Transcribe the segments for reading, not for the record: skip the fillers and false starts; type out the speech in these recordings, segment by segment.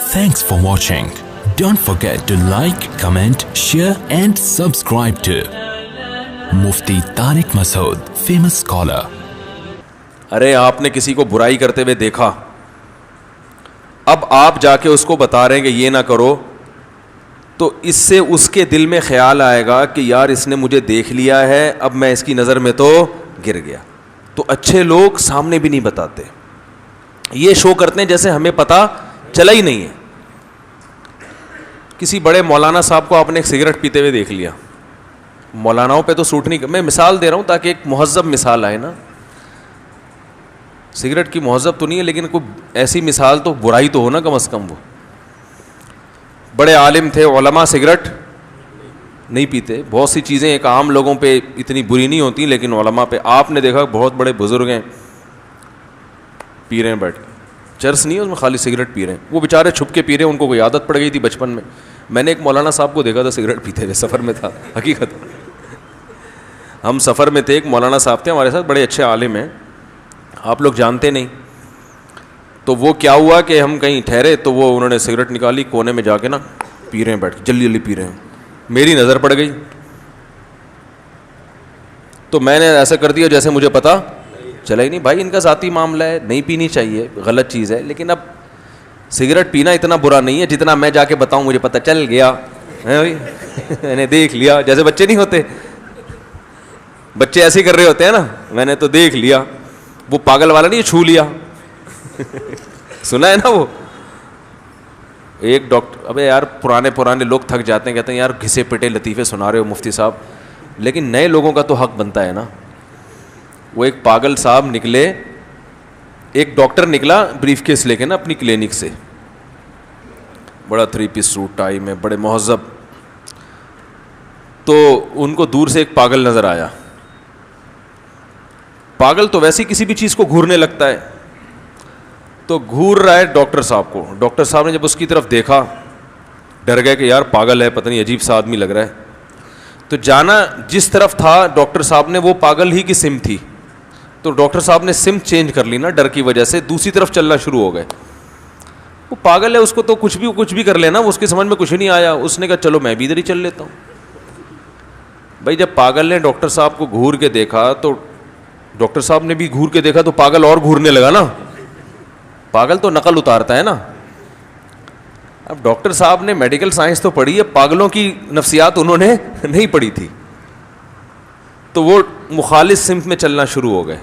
Thanks for watching. Don't forget to like, comment, share and subscribe to Mufti Tariq Masood, famous scholar. ارے آپ نے کسی کو برائی کرتے ہوئے دیکھا, اب آپ جا کے اس کو بتا رہے ہیں کہ یہ نہ کرو, تو اس سے اس کے دل میں خیال آئے گا کہ یار اس نے مجھے دیکھ لیا ہے, اب میں اس کی نظر میں تو گر گیا. تو اچھے لوگ سامنے بھی نہیں بتاتے, یہ شو کرتے ہیں جیسے ہمیں پتہ چلا ہی نہیں ہے. کسی بڑے مولانا صاحب کو آپ نے ایک سگریٹ پیتے ہوئے دیکھ لیا, مولاناؤں پہ تو سوٹ نہیں, میں مثال دے رہا ہوں تاکہ ایک مہذب مثال آئے نا. سگریٹ کی مہذب تو نہیں ہے لیکن کوئی ایسی مثال تو برائی تو ہو نا کم از کم. وہ بڑے عالم تھے, علماء سگریٹ نہیں پیتے. بہت سی چیزیں ایک عام لوگوں پہ اتنی بری نہیں ہوتی لیکن علماء پہ آپ نے دیکھا بہت بڑے بزرگ ہیں پی رہے ہیں بیٹھ کے, چرس نہیں ہے اس میں, خالی سگریٹ پی رہے ہیں. وہ بیچارے چھپ کے پی رہے ہیں, ان کو کوئی عادت پڑ گئی تھی بچپن میں. میں نے ایک مولانا صاحب کو دیکھا تھا سگریٹ پیتے ہوئے, سفر میں تھا, حقیقت ہم سفر میں تھے, ایک مولانا صاحب تھے ہمارے ساتھ, بڑے اچھے عالم ہیں, آپ لوگ جانتے نہیں. تو وہ کیا ہوا کہ ہم کہیں ٹھہرے تو وہ انہوں نے سگریٹ نکالی, کونے میں جا کے نا پی رہے ہیں بیٹھ کے, جلدی جلدی پی رہے ہیں. میری نظر پڑ گئی تو میں نے ایسا کر دیا جیسے مجھے پتا چلا ہی نہیں. بھائی ان کا ذاتی معاملہ ہے, نہیں پینی چاہیے, غلط چیز ہے, لیکن اب سگریٹ پینا اتنا برا نہیں ہے جتنا میں جا کے بتاؤں مجھے پتہ چل گیا, میں نے دیکھ لیا. جیسے بچے نہیں ہوتے, بچے ایسے کر رہے ہوتے ہیں نا, میں نے تو دیکھ لیا. وہ پاگل والا نہیں, چھو لیا. سنا ہے نا وہ ایک ڈاکٹر, ابے یار پرانے لوگ تھک جاتے ہیں, کہتے ہیں یار گھسے پٹے لطیفے سنا رہے ہو مفتی صاحب, لیکن نئے لوگوں کا تو حق بنتا ہے نا. وہ ایک پاگل صاحب نکلے, ایک ڈاکٹر نکلا بریف کیس لے کے نا اپنی کلینک سے, بڑا 3 پیس سوٹ ٹائی میں, بڑے مہذب. تو ان کو دور سے ایک پاگل نظر آیا. پاگل تو ویسے ہی کسی بھی چیز کو گھورنے لگتا ہے, تو گھور رہا ہے ڈاکٹر صاحب کو. ڈاکٹر صاحب نے جب اس کی طرف دیکھا ڈر گئے کہ یار پاگل ہے, پتہ نہیں عجیب سا آدمی لگ رہا ہے. تو جانا جس طرف تھا ڈاکٹر صاحب نے, وہ پاگل ہی کی سمت تھی. تو ڈاکٹر صاحب نے سمت چینج کر لی نا ڈر کی وجہ سے, دوسری طرف چلنا شروع ہو گئے. وہ پاگل ہے, اس کو تو کچھ بھی کر لینا, اس کی سمجھ میں کچھ نہیں آیا. اس نے کہا چلو میں بھی ادھر ہی چل لیتا ہوں. بھائی جب پاگل نے ڈاکٹر صاحب کو گھور کے دیکھا تو ڈاکٹر صاحب نے بھی گھور کے دیکھا, تو پاگل اور گھورنے لگا نا. پاگل تو نقل اتارتا ہے نا. اب ڈاکٹر صاحب نے میڈیکل سائنس تو پڑھی ہے, پاگلوں کی نفسیات انہوں نے نہیں پڑھی تھی. تو وہ مخالف سمت میں چلنا شروع ہو گئے.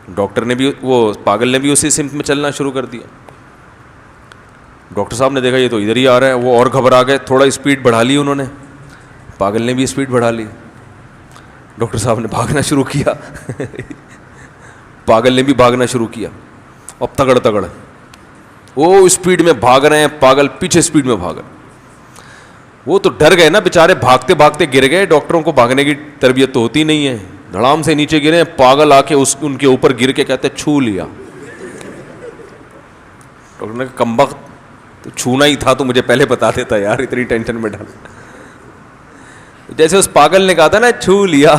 ڈاکٹر نے بھی, وہ پاگل نے بھی اسی سمت میں چلنا شروع کر دیا. ڈاکٹر صاحب نے دیکھا یہ تو ادھر ہی آ رہا ہے, وہ اور گھبرا گئے, تھوڑا اسپیڈ بڑھا لی انہوں نے, پاگل نے بھی اسپیڈ بڑھا لی. ڈاکٹر صاحب نے بھاگنا شروع کیا, پاگل نے بھی بھاگنا شروع کیا. اب تگڑ وہ اسپیڈ میں بھاگ رہے ہیں, پاگل پیچھے اسپیڈ میں بھاگ رہے. وہ تو ڈر گئے نا بیچارے, بھاگتے بھاگتے گر گئے. ڈاکٹروں کو بھاگنے کی تربیت تو ہوتی نہیں ہے. دھڑام سے نیچے گرے, پاگل آ کے ان کے اوپر گر کے کہتے چھو لیا. ڈاکٹر نے کہا کمبخت, تو چھونا ہی تھا تو مجھے پہلے بتا دیتا یار, اتنی ٹینشن میں ڈال. جیسے اس پاگل نے کہا تھا نا چھو لیا.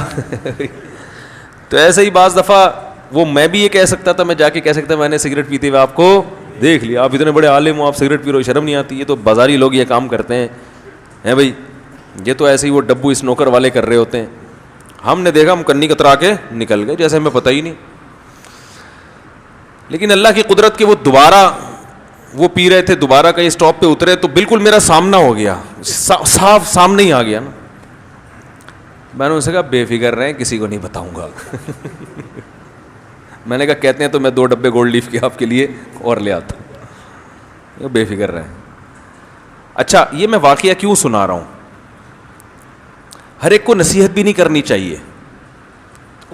تو ایسے ہی بعض دفعہ وہ میں بھی یہ کہہ سکتا تھا, میں جا کے کہہ سکتا میں نے سگریٹ پیتے ہوئے آپ کو دیکھ لیا, آپ اتنے بڑے عالم ہو, آپ سگریٹ پی رہے ہو, شرم نہیں آتی؟ یہ تو بازاری لوگ یہ کام کرتے ہیں بھائی, یہ تو ایسے ہی وہ ڈبو اسنوکر والے کر رہے ہوتے ہیں. ہم نے دیکھا, ہم کنی کترا کے نکل گئے جیسے ہمیں پتہ ہی نہیں. لیکن اللہ کی قدرت کے وہ دوبارہ وہ پی رہے تھے, دوبارہ کہیں اسٹاپ پہ اترے تو بالکل میرا سامنا ہو گیا, صاف سامنے ہی آ گیا نا. میں نے ان سے کہا بے فکر رہیں, کسی کو نہیں بتاؤں گا. میں نے کہا کہتے ہیں تو میں 2 ڈبے گولڈ لیف کے آپ کے لیے اور لے آتا ہوں, بے فکر رہیں. اچھا یہ میں واقعہ کیوں سنا رہا ہوں؟ ہر ایک کو نصیحت بھی نہیں کرنی چاہیے.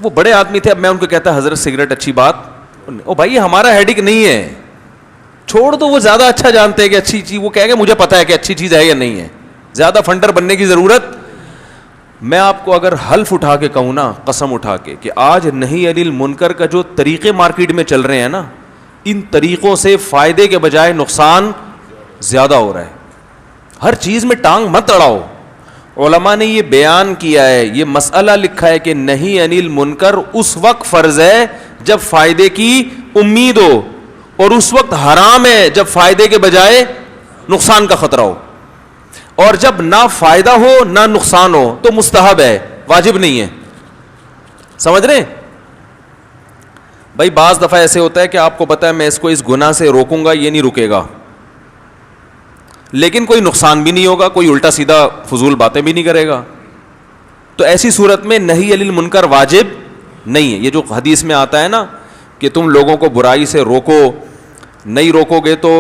وہ بڑے آدمی تھے, اب میں ان کو کہتا حضرت سگریٹ اچھی بات, او بھائی یہ ہمارا ہیڈک نہیں ہے, چھوڑ دو, وہ زیادہ اچھا جانتے ہیں کہ اچھی چیز, وہ کہہ گے مجھے پتا ہے کہ اچھی چیز ہے یا نہیں ہے, زیادہ فنڈر بننے کی ضرورت. میں آپ کو اگر حلف اٹھا کے کہوں نا, قسم اٹھا کے, کہ آج نہیں علی المنکر کا جو طریقے مارکیٹ میں چل رہے ہیں نا, ان طریقوں سے فائدے کے بجائے نقصان زیادہ ہو رہا ہے. ہر چیز میں ٹانگ مت اڑاؤ. علماء نے یہ بیان کیا ہے, یہ مسئلہ لکھا ہے کہ نہیں علی المنکر اس وقت فرض ہے جب فائدے کی امید ہو, اور اس وقت حرام ہے جب فائدے کے بجائے نقصان کا خطرہ ہو, اور جب نہ فائدہ ہو نہ نقصان ہو تو مستحب ہے, واجب نہیں ہے. سمجھ رہے ہیں بھائی؟ بعض دفعہ ایسے ہوتا ہے کہ آپ کو پتا ہے میں اس کو اس گناہ سے روکوں گا, یہ نہیں رکے گا, لیکن کوئی نقصان بھی نہیں ہوگا, کوئی الٹا سیدھا فضول باتیں بھی نہیں کرے گا, تو ایسی صورت میں نہی عن المنکر واجب نہیں ہے. یہ جو حدیث میں آتا ہے نا کہ تم لوگوں کو برائی سے روکو, نہیں روکو گے تو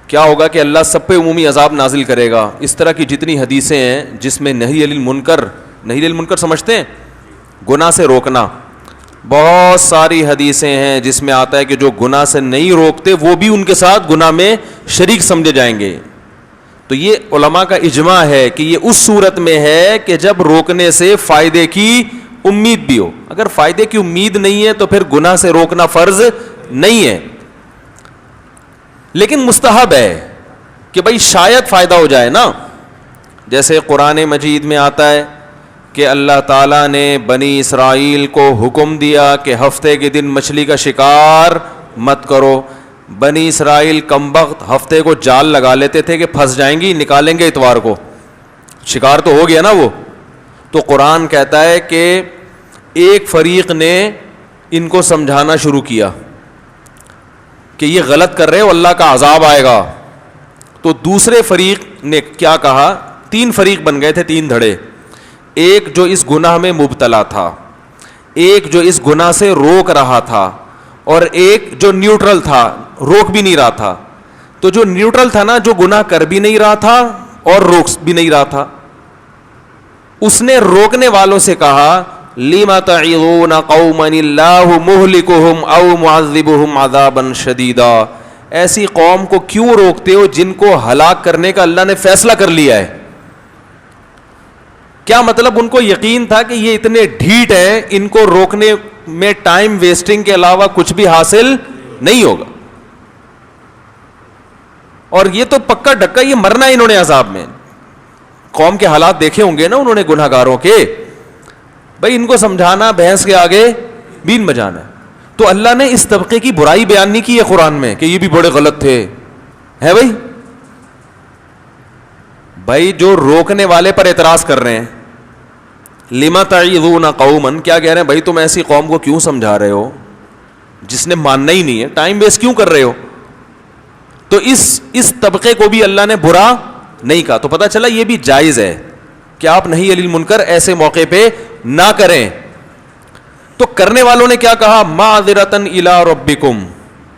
کیا ہوگا کہ اللہ سب پہ عمومی عذاب نازل کرے گا. اس طرح کی جتنی حدیثیں ہیں جس میں نہی عن المنکر, نہی عن المنکر سمجھتے ہیں گناہ سے روکنا, بہت ساری حدیثیں ہیں جس میں آتا ہے کہ جو گناہ سے نہیں روکتے وہ بھی ان کے ساتھ گناہ میں شریک سمجھے جائیں گے. تو یہ علماء کا اجماع ہے کہ یہ اس صورت میں ہے کہ جب روکنے سے فائدے کی امید بھی ہو. اگر فائدے کی امید نہیں ہے تو پھر گناہ سے روکنا فرض نہیں ہے, لیکن مستحب ہے کہ بھائی شاید فائدہ ہو جائے نا. جیسے قرآن مجید میں آتا ہے کہ اللہ تعالیٰ نے بنی اسرائیل کو حکم دیا کہ ہفتے کے دن مچھلی کا شکار مت کرو. بنی اسرائیل کمبخت ہفتے کو جال لگا لیتے تھے کہ پھنس جائیں گی, نکالیں گے اتوار کو, شکار تو ہو گیا نا وہ. تو قرآن کہتا ہے کہ ایک فریق نے ان کو سمجھانا شروع کیا کہ یہ غلط کر رہے ہو, اللہ کا عذاب آئے گا. تو دوسرے فریق نے کیا کہا, 3 فریق بن گئے تھے, 3 دھڑے. ایک جو اس گناہ میں مبتلا تھا, ایک جو اس گناہ سے روک رہا تھا, اور ایک جو نیوٹرل تھا, روک بھی نہیں رہا تھا. تو جو نیوٹرل تھا نا, جو گناہ کر بھی نہیں رہا تھا اور روک بھی نہیں رہا تھا, اس نے روکنے والوں سے کہا لِمَ تَعِظُونَ قَوْمًا اللَّهُ مُهْلِكُهُمْ أَوْ مُعَذِّبُهُمْ عَذَابًا شَدِيدًا. ایسی قوم کو کیوں روکتے ہو جن کو ہلاک کرنے کا اللہ نے فیصلہ کر لیا ہے. کیا مطلب؟ ان کو یقین تھا کہ یہ اتنے ڈھیٹ ہیں, ان کو روکنے میں ٹائم ویسٹنگ کے علاوہ کچھ بھی حاصل نہیں ہوگا, اور یہ تو پکا ڈکا یہ مرنا ہے انہوں نے عذاب میں. قوم کے حالات دیکھے ہوں گے نا انہوں نے گناہ گاروں کے. بھائی ان کو سمجھانا بھینس کے آگے بین بجانا. تو اللہ نے اس طبقے کی برائی بیان نہیں کی ہے قرآن میں کہ یہ بھی بڑے غلط تھے, ہے بھائی؟ بھائی جو روکنے والے پر اعتراض کر رہے ہیں, لِمَ تَعِظُونَ قَوْمًا, کیا کہہ رہے ہیں بھائی تم ایسی قوم کو کیوں سمجھا رہے ہو جس نے ماننا ہی نہیں ہے, ٹائم ویسٹ کیوں کر رہے ہو. تو اس طبقے کو بھی اللہ نے برا نہیں کہا. تو پتہ چلا یہ بھی جائز ہے کہ آپ نہی عن المنکر ایسے موقع پہ نہ کریں. تو کرنے والوں نے کیا کہا, مَعْذِرَةً إِلَىٰ رَبِّكُمْ,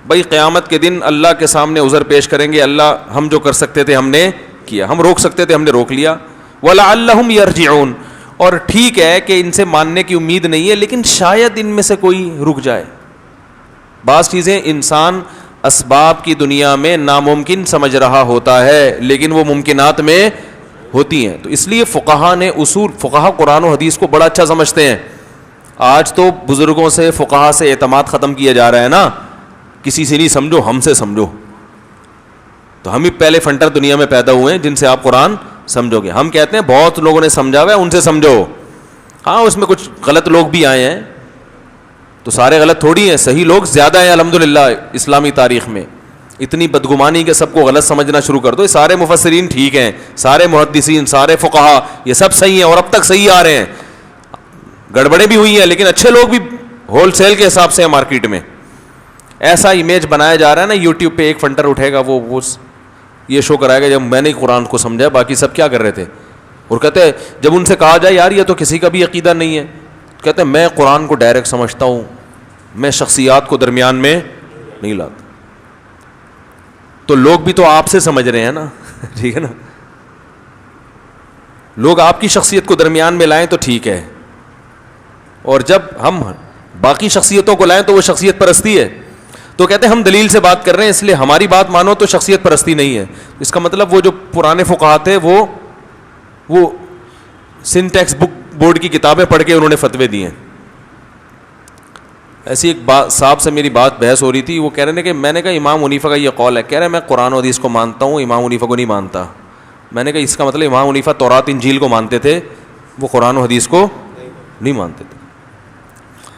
بھائی قیامت کے دن اللہ کے سامنے عذر پیش کریں گے, اللہ ہم جو کر سکتے تھے ہم نے کیا, ہم روک سکتے تھے ہم نے روک لیا. وَلَعَلَّهُمْ يَرْجِعُونَ, اور ٹھیک ہے کہ ان سے ماننے کی امید نہیں ہے لیکن شاید ان میں سے کوئی رک جائے. بعض چیزیں انسان اسباب کی دنیا میں ناممکن سمجھ رہا ہوتا ہے لیکن وہ ممکنات میں ہوتی ہیں. تو اس لیے فقہا نے اصول, فقہا قرآن و حدیث کو بڑا اچھا سمجھتے ہیں. آج تو بزرگوں سے فقہا سے اعتماد ختم کیا جا رہا ہے نا, کسی سے نہیں سمجھو ہم سے سمجھو. تو ہم ہی پہلے فنٹر دنیا میں پیدا ہوئے ہیں جن سے آپ قرآن سمجھو گے. ہم کہتے ہیں بہت لوگوں نے سمجھا ہوا ہے ان سے سمجھو. ہاں اس میں کچھ غلط لوگ بھی آئے ہیں, تو سارے غلط تھوڑی ہیں, صحیح لوگ زیادہ ہیں الحمدللہ اسلامی تاریخ میں. اتنی بدگمانی کہ سب کو غلط سمجھنا شروع کر دو. سارے مفسرین ٹھیک ہیں, سارے محدثین, سارے فقہا یہ سب صحیح ہیں اور اب تک صحیح آ رہے ہیں. گڑبڑیں بھی ہوئی ہیں لیکن اچھے لوگ بھی ہول سیل کے حساب سے ہیں مارکیٹ میں. ایسا امیج بنایا جا رہا ہے نا, یوٹیوب پہ ایک فنٹر اٹھے گا وہ یہ شو کرائے گا جب میں نے قرآن کو سمجھا, باقی سب کیا کر رہے تھے. اور کہتے ہیں جب ان سے کہا جائے یار یہ تو کسی کا بھی عقیدہ نہیں ہے, کہتے ہیں میں قرآن کو ڈائریکٹ سمجھتا ہوں, میں شخصیات کو درمیان میں نہیں لاتا. تو لوگ بھی تو آپ سے سمجھ رہے ہیں نا, ٹھیک ہے نا, لوگ آپ کی شخصیت کو درمیان میں لائیں تو ٹھیک ہے, اور جب ہم باقی شخصیتوں کو لائیں تو وہ شخصیت پرستی ہے. تو کہتے ہیں ہم دلیل سے بات کر رہے ہیں اس لیے ہماری بات مانو تو شخصیت پرستی نہیں ہے. اس کا مطلب وہ جو پرانے فقہا تھے وہ سنٹیکس بک بورڈ کی کتابیں پڑھ کے انہوں نے فتوے دیے ہیں. ایسی ایک صاحب سے میری بات بحث ہو رہی تھی, وہ کہہ رہے ہیں کہ میں نے کہا امام حنیفہ کا یہ قول ہے, کہہ رہے ہیں میں قرآن و حدیث کو مانتا ہوں, امام حنیفہ کو نہیں مانتا. میں نے کہا اس کا مطلب امام حنیفہ تورات انجیل کو مانتے تھے, وہ قرآن و حدیث کو نہیں مانتے تھے.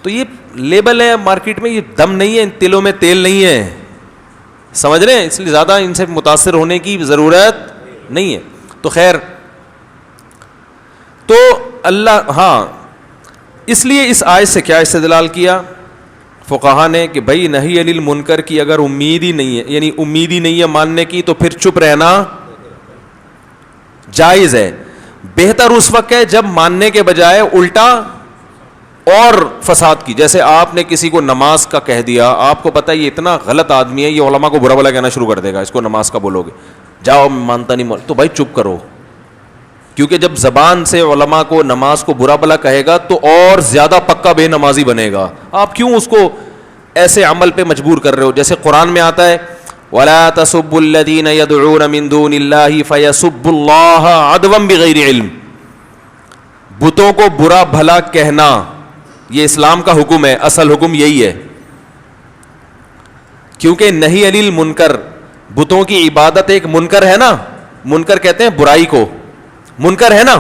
تو یہ لیبل ہے مارکیٹ میں, یہ دم نہیں ہے, ان تلوں میں تیل نہیں ہے, سمجھ رہے ہیں؟ اس لیے زیادہ ان سے متاثر ہونے کی ضرورت نہیں ہے. تو خیر، تو اللہ، ہاں اس لیے اس آیت سے کیا استدلال کیا فقہا نے کہ بھائی نہی عن المنکر کی اگر امید ہی نہیں ہے، یعنی امید ہی نہیں ہے ماننے کی، تو پھر چپ رہنا جائز ہے. بہتر اس وقت ہے جب ماننے کے بجائے الٹا اور فساد کی. جیسے آپ نے کسی کو نماز کا کہہ دیا، آپ کو پتہ ہے یہ اتنا غلط آدمی ہے، یہ علماء کو برا بھلا کہنا شروع کر دے گا، اس کو نماز کا بولو گے، جاؤ مانتا نہیں، تو بھائی چپ کرو. کیونکہ جب زبان سے علماء کو نماز کو برا بھلا کہے گا تو اور زیادہ پکا بے نمازی بنے گا. آپ کیوں اس کو ایسے عمل پہ مجبور کر رہے ہو؟ جیسے قرآن میں آتا ہے وَلَا تَسُبُّوا الَّذِينَ يَدْعُونَ مِن دُونِ اللَّهِ فَيَسُبُّوا اللَّهَ عَدْوًا بِغَيْرِ عِلْمٍ. بتوں کو برا بھلا کہنا یہ اسلام کا حکم ہے، اصل حکم یہی ہے. کیونکہ نہی عن المنکر، بتوں کی عبادت ایک منکر ہے نا، منکر کہتے ہیں برائی کو، منکر ہے نا.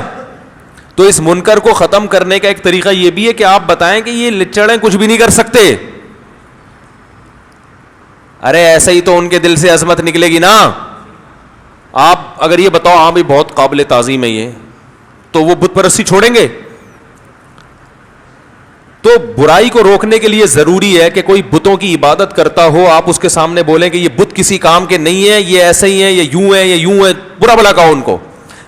تو اس منکر کو ختم کرنے کا ایک طریقہ یہ بھی ہے کہ آپ بتائیں کہ یہ لچڑیں کچھ بھی نہیں کر سکتے. ارے ایسے ہی تو ان کے دل سے عظمت نکلے گی نا. آپ اگر یہ بتاؤ ہاں بھی بہت قابل تعظیم ہے یہ، تو وہ بت پرستی چھوڑیں گے؟ تو برائی کو روکنے کے لیے ضروری ہے کہ کوئی بتوں کی عبادت کرتا ہو، آپ اس کے سامنے بولیں کہ یہ بت کسی کام کے نہیں ہے، یہ ایسے ہی ہیں، یہ یوں ہے، یہ یوں ہے، برا بھلا کہو ان کو.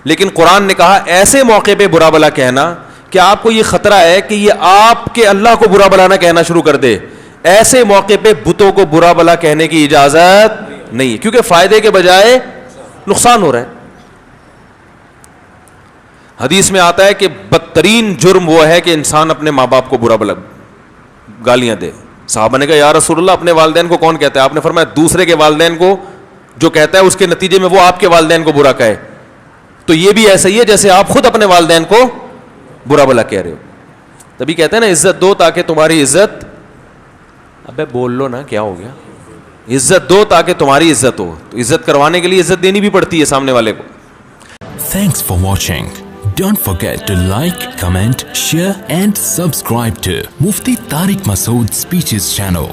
لیکن قرآن نے کہا ایسے موقع پہ برا بھلا کہنا کہ آپ کو یہ خطرہ ہے کہ یہ آپ کے اللہ کو برا بھلا نہ کہنا شروع کر دے، ایسے موقع پہ بتوں کو برا بھلا کہنے کی اجازت نہیں ہے، کیونکہ فائدے کے بجائے نقصان ہو رہا ہے. حدیث میں آتا ہے کہ بدترین جرم وہ ہے کہ انسان اپنے ماں باپ کو برا بھلا گالیاں دے. صحابہ نے کہا یا رسول اللہ اپنے والدین کو کون کہتا ہے؟ آپ نے فرمایا دوسرے کے والدین کو جو کہتا ہے اس کے نتیجے میں وہ آپ کے والدین کو برا کہے. تو یہ بھی ایسا ہی ہے جیسے آپ خود اپنے والدین کو برا بھلا کہہ رہے ہو. تبھی کہتے ہیں نا عزت دو تاکہ تمہاری عزت، ابے بول لو نا کیا ہو گیا، عزت دو تاکہ تمہاری عزت ہو. تو عزت کروانے کے لیے عزت دینی بھی پڑتی ہے سامنے والے کو. Thanks for watching. Don't forget to like, comment, share and subscribe to Mufti Tariq Masood Speeches channel.